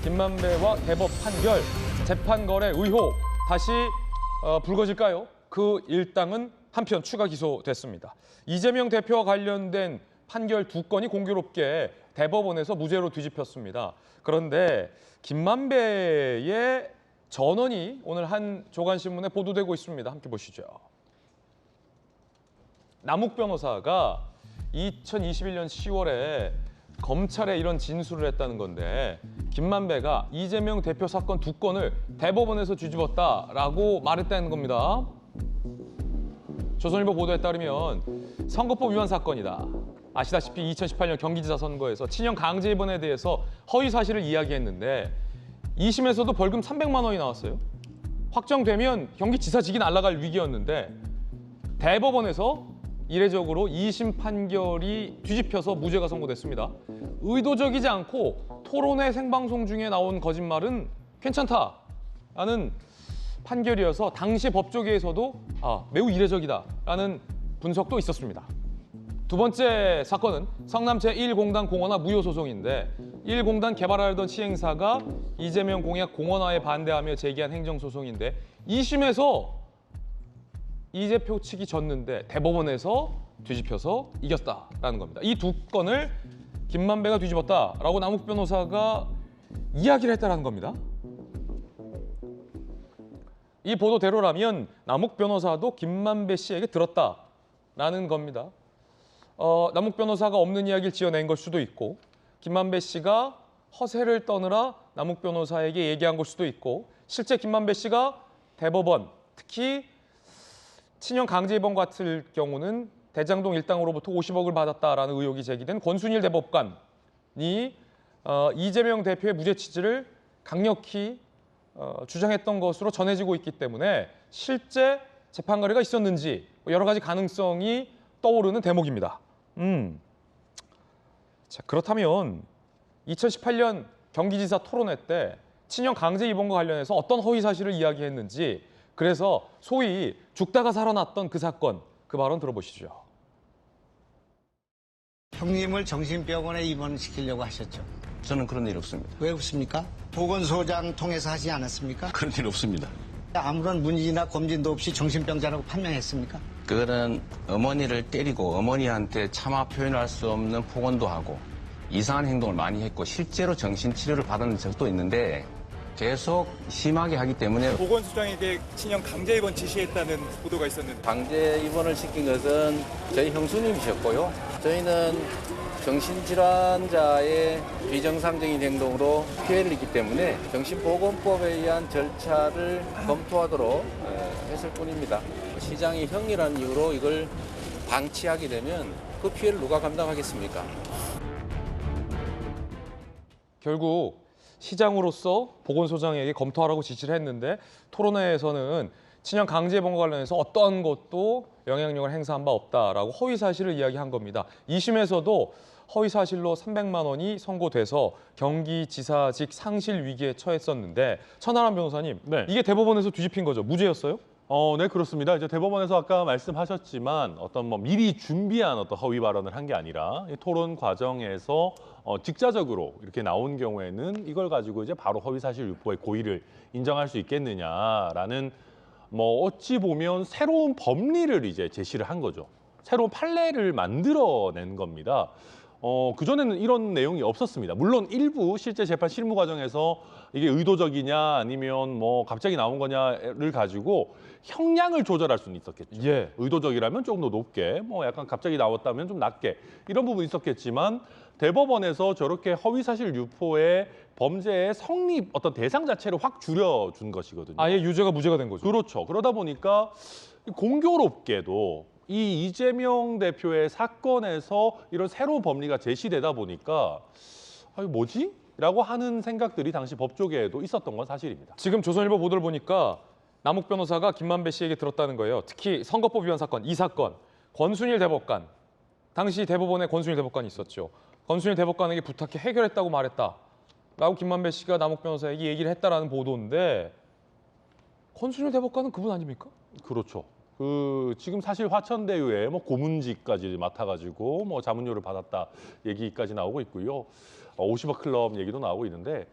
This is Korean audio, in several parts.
김만배와 대법 판결, 재판 거래 의혹 다시 불거질까요? 그 일당은 한편 추가 기소됐습니다. 이재명 대표와 관련된 판결 2건이 공교롭게 대법원에서 무죄로 뒤집혔습니다. 그런데 김만배의 전원이 오늘 한 조간신문에 보도되고 있습니다. 함께 보시죠. 남욱 변호사가 2021년 10월에 검찰에 이런 진술을 했다는 건데 김만배가 이재명 대표 사건 2건을 대법원에서 뒤집었다라고 말했다는 겁니다. 조선일보 보도에 따르면 선거법 위반 사건이다. 아시다시피 2018년 경기지사 선거에서 친형 강제 입원에 대해서 허위 사실을 이야기했는데 2심에서도 벌금 300만 원이 나왔어요. 확정되면 경기지사직이 날아갈 위기였는데 대법원에서 이례적으로 2심 판결이 뒤집혀서 무죄가 선고됐습니다. 의도적이지 않고 토론회 생방송 중에 나온 거짓말은 괜찮다라는 판결이어서 당시 법조계에서도 매우 이례적이다라는 분석도 있었습니다. 두 번째 사건은 성남 제1공단 공원화 무효 소송인데 1공단 개발하려던 시행사가 이재명 공약 공원화에 반대하며 제기한 행정소송인데 2심에서 이재표 측이 졌는데 대법원에서 뒤집혀서 이겼다라는 겁니다. 이 2건을 김만배가 뒤집었다라고 남욱 변호사가 이야기를 했다라는 겁니다. 이 보도대로라면 남욱 변호사도 김만배 씨에게 들었다라는 겁니다. 남욱 변호사가 없는 이야기를 지어낸 걸 수도 있고 김만배 씨가 허세를 떠느라 남욱 변호사에게 얘기한 걸 수도 있고 실제 김만배 씨가 대법원, 특히 친형 강제 입원 같을 경우는 대장동 일당으로부터 50억을 받았다라는 의혹이 제기된 권순일 대법관이 이재명 대표의 무죄 취지를 강력히 주장했던 것으로 전해지고 있기 때문에 실제 재판 거래가 있었는지 여러 가지 가능성이 떠오르는 대목입니다. 자, 그렇다면 2018년 경기지사 토론회 때 친형 강제 입원과 관련해서 어떤 허위 사실을 이야기했는지 그래서 소위 죽다가 살아났던 그 사건, 그 발언 들어보시죠. 형님을 정신병원에 입원시키려고 하셨죠? 저는 그런 일 없습니다. 왜 없습니까? 보건소장 통해서 하지 않았습니까? 그런 일 없습니다. 아무런 문의나 검진도 없이 정신병자라고 판명했습니까? 그거는 어머니를 때리고 어머니한테 차마 표현할 수 없는 폭언도 하고 이상한 행동을 많이 했고 실제로 정신치료를 받은 적도 있는데 계속 심하게 하기 때문에 보건소장에게 친형 강제 입원 지시했다는 보도가 있었는데 강제 입원을 시킨 것은 저희 형수님이셨고요. 저희는 정신질환자의 비정상적인 행동으로 피해를 입기 때문에 정신보건법에 의한 절차를 검토하도록 했을 뿐입니다. 시장이 형이라는 이유로 이걸 방치하게 되면 그 피해를 누가 감당하겠습니까? 결국 시장으로서 보건소장에게 검토하라고 지시를 했는데 토론회에서는 친형 강제 입원과 관련해서 어떠한 것도 영향력을 행사한 바 없다라고 허위 사실을 이야기한 겁니다. 2심에서도 허위 사실로 300만 원이 선고돼서 경기지사직 상실 위기에 처했었는데 천하람 변호사님, 네. 이게 대법원에서 뒤집힌 거죠? 무죄였어요? 네, 그렇습니다. 이제 대법원에서 아까 말씀하셨지만 어떤 미리 준비한 어떤 허위 발언을 한 게 아니라 이 토론 과정에서 직자적으로 이렇게 나온 경우에는 이걸 가지고 이제 바로 허위 사실 유포의 고의를 인정할 수 있겠느냐라는 어찌 보면 새로운 법리를 이제 제시를 한 거죠. 새로운 판례를 만들어낸 겁니다. 그전에는 이런 내용이 없었습니다. 물론 일부 실제 재판 실무 과정에서 이게 의도적이냐 아니면 갑자기 나온 거냐를 가지고 형량을 조절할 수는 있었겠죠. 예. 의도적이라면 조금 더 높게, 약간 갑자기 나왔다면 좀 낮게 이런 부분이 있었겠지만 대법원에서 저렇게 허위사실 유포의 범죄의 성립 어떤 대상 자체를 확 줄여준 것이거든요. 아예 유죄가 무죄가 된 거죠. 그렇죠. 그러다 보니까 공교롭게도 이 이재명 대표의 사건에서 이런 새로운 법리가 제시되다 보니까 뭐지? 라고 하는 생각들이 당시 법조계에도 있었던 건 사실입니다. 지금 조선일보 보도를 보니까 남욱 변호사가 김만배 씨에게 들었다는 거예요. 특히 선거법 위반 사건, 이 사건. 권순일 대법관, 당시 대법원에 권순일 대법관이 있었죠. 권순일 대법관에게 부탁해 해결했다고 말했다라고 김만배 씨가 남욱 변호사에게 얘기를 했다라는 보도인데 권순일 대법관은 그분 아닙니까? 그렇죠. 지금 사실 화천대유에 고문직까지 맡아가지고 자문료를 받았다 얘기까지 나오고 있고요. 50억 클럽 얘기도 나오고 있는데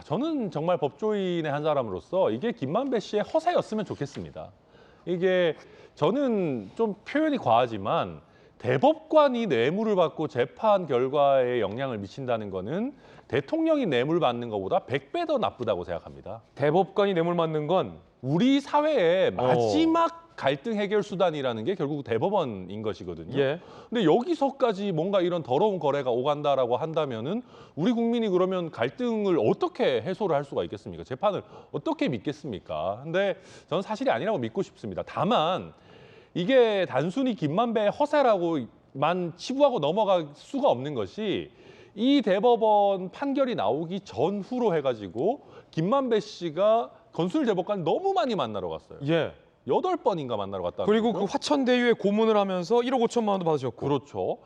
저는 정말 법조인의 한 사람으로서 이게 김만배 씨의 허세였으면 좋겠습니다. 이게 저는 좀 표현이 과하지만 대법관이 뇌물을 받고 재판 결과에 영향을 미친다는 거는 대통령이 뇌물 받는 것보다 100배 더 나쁘다고 생각합니다. 대법관이 뇌물 맞는 건 우리 사회의 마지막 갈등 해결 수단이라는 게 결국 대법원인 것이거든요. 예. 근데 여기서까지 뭔가 이런 더러운 거래가 오간다라고 한다면은 우리 국민이 그러면 갈등을 어떻게 해소를 할 수가 있겠습니까? 재판을 어떻게 믿겠습니까? 근데 저는 사실이 아니라고 믿고 싶습니다. 다만 이게 단순히 김만배의 허세라고만 치부하고 넘어갈 수가 없는 것이 이 대법원 판결이 나오기 전후로 해가지고 김만배 씨가 건순일 대법관 너무 많이 만나러 갔어요. 예. 8번인가 만나러 갔다. 그리고 거죠. 그 화천대유에 고문을 하면서 1억 5천만 원도 받으셨고. 그렇죠.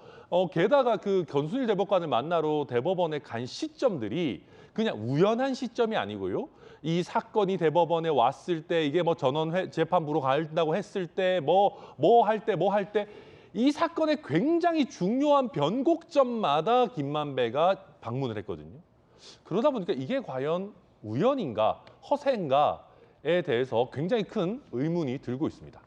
게다가 그 건순일 대법관을 만나러 대법원에 간 시점들이 그냥 우연한 시점이 아니고요. 이 사건이 대법원에 왔을 때 이게 뭐 전원 재판부로 간다고 했을 때 뭐 할 때 이 사건의 굉장히 중요한 변곡점마다 김만배가 방문을 했거든요. 그러다 보니까 이게 과연 우연인가 허세인가에 대해서 굉장히 큰 의문이 들고 있습니다.